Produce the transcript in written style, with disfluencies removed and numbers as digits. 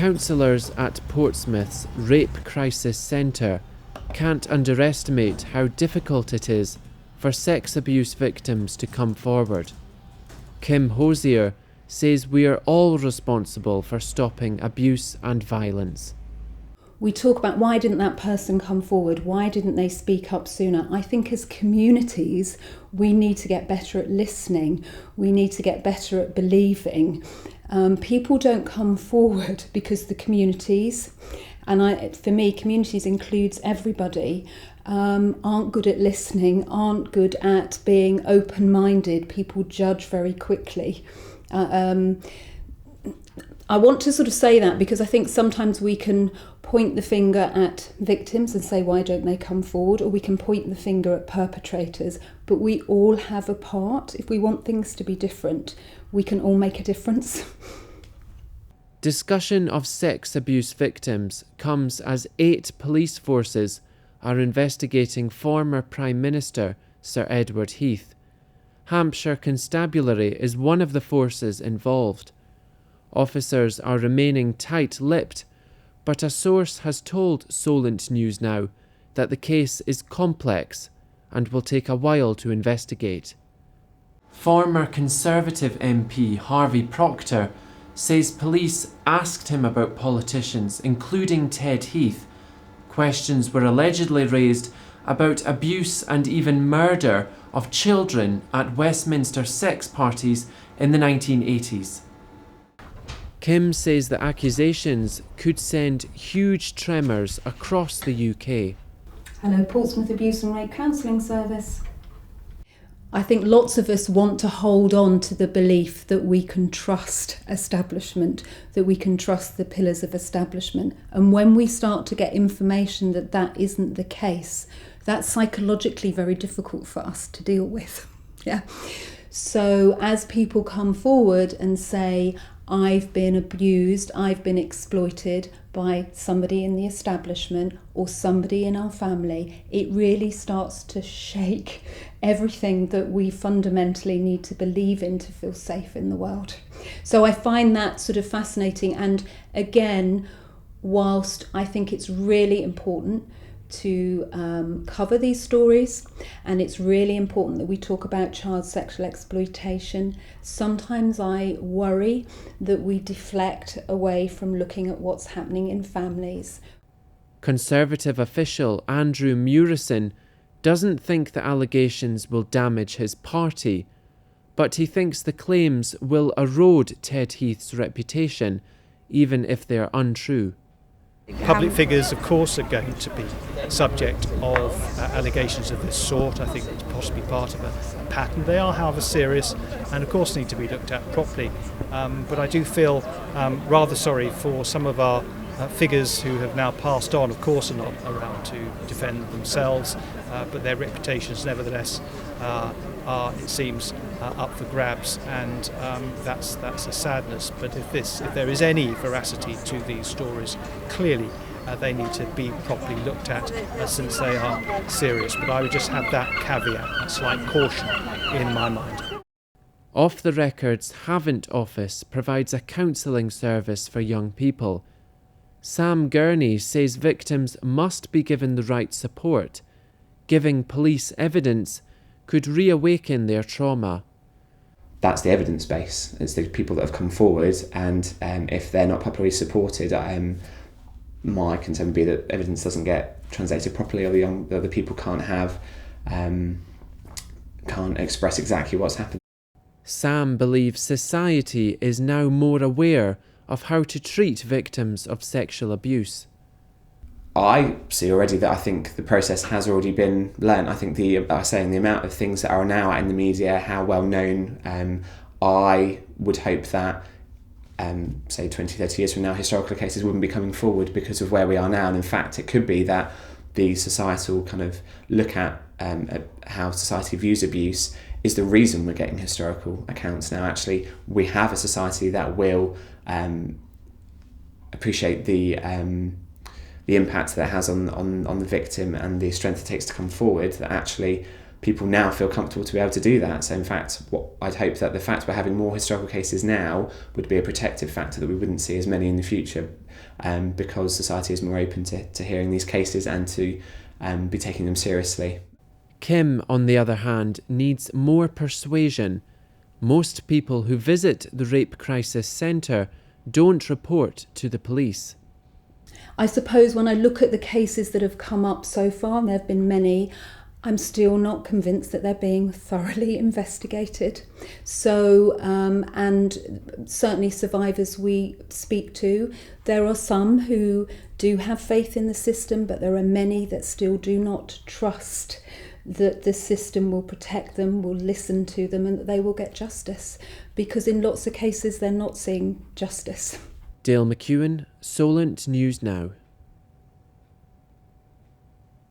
Councillors at Portsmouth's Rape Crisis Centre can't underestimate how difficult it is for sex abuse victims to come forward. Kim Hosier says we are all responsible for stopping abuse and violence. We talk about why didn't that person come forward? Why didn't they speak up sooner? I think as communities, we need to get better at listening. We need to get better at believing. People don't come forward because the communities, and for me, communities includes everybody, aren't good at listening, aren't good at being open-minded. People judge very quickly. I want to sort of say that because I think sometimes we can point the finger at victims and say, why don't they come forward? Or we can point the finger at perpetrators. But we all have a part. If we want things to be different, we can all make a difference. Discussion of sex abuse victims comes as 8 police forces are investigating former Prime Minister Sir Edward Heath. Hampshire Constabulary is one of the forces involved. Officers are remaining tight-lipped, but a source has told Solent News Now that the case is complex and will take a while to investigate. Former Conservative MP Harvey Proctor says police asked him about politicians, including Ted Heath. Questions were allegedly raised about abuse and even murder of children at Westminster sex parties in the 1980s. Kim says the accusations could send huge tremors across the UK. Hello, Portsmouth Abuse and Rape Counselling Service. I think lots of us want to hold on to the belief that we can trust establishment, that we can trust the pillars of establishment. And when we start to get information that that isn't the case, that's psychologically very difficult for us to deal with. Yeah. So as people come forward and say, I've been abused, I've been exploited by somebody in the establishment or somebody in our family, it really starts to shake everything that we fundamentally need to believe in to feel safe in the world. So I find that sort of fascinating. And again, whilst I think it's really important to cover these stories, and it's really important that we talk about child sexual exploitation, sometimes I worry that we deflect away from looking at what's happening in families. Conservative official Andrew Murison doesn't think the allegations will damage his party, but he thinks the claims will erode Ted Heath's reputation, even if they're untrue. Public figures, of course, are going to be subject of allegations of this sort. I think it's possibly part of a pattern. They are, however, serious and, of course, need to be looked at properly. But I do feel rather sorry for some of our figures who have now passed on. Of course, are not around to defend themselves, but their reputations, nevertheless, are, it seems, up for grabs, and that's a sadness. But if there is any veracity to these stories, clearly they need to be properly looked at since they are serious. But I would just have that caveat, that slight caution in my mind. Off the Records Haven't office provides a counselling service for young people. Sam Gurney says victims must be given the right support. Giving police evidence could reawaken their trauma. That's the evidence base. It's the people that have come forward, and if they're not properly supported, my concern would be that evidence doesn't get translated properly, or the other people can't express exactly what's happened. Sam believes society is now more aware of how to treat victims of sexual abuse. I see already that I think the process has already been learnt. I think the amount of things that are now out in the media, how well known, I would hope that, say 20, 30 years from now, historical cases wouldn't be coming forward because of where we are now. And in fact, it could be that the societal kind of look at how society views abuse is the reason we're getting historical accounts now. Actually, we have a society that will appreciate the impact that it has on the victim and the strength it takes to come forward, that actually people now feel comfortable to be able to do that. So in fact, what I'd hope that the fact we're having more historical cases now would be a protective factor, that we wouldn't see as many in the future, because society is more open to hearing these cases and to be taking them seriously. Kim, on the other hand, needs more persuasion. Most people who visit the Rape Crisis Centre don't report to the police. I suppose when I look at the cases that have come up so far, and there have been many, I'm still not convinced that they're being thoroughly investigated. So, and certainly survivors we speak to, there are some who do have faith in the system, but there are many that still do not trust that the system will protect them, will listen to them, and that they will get justice. Because in lots of cases, they're not seeing justice. Dale McEwan, Solent News Now.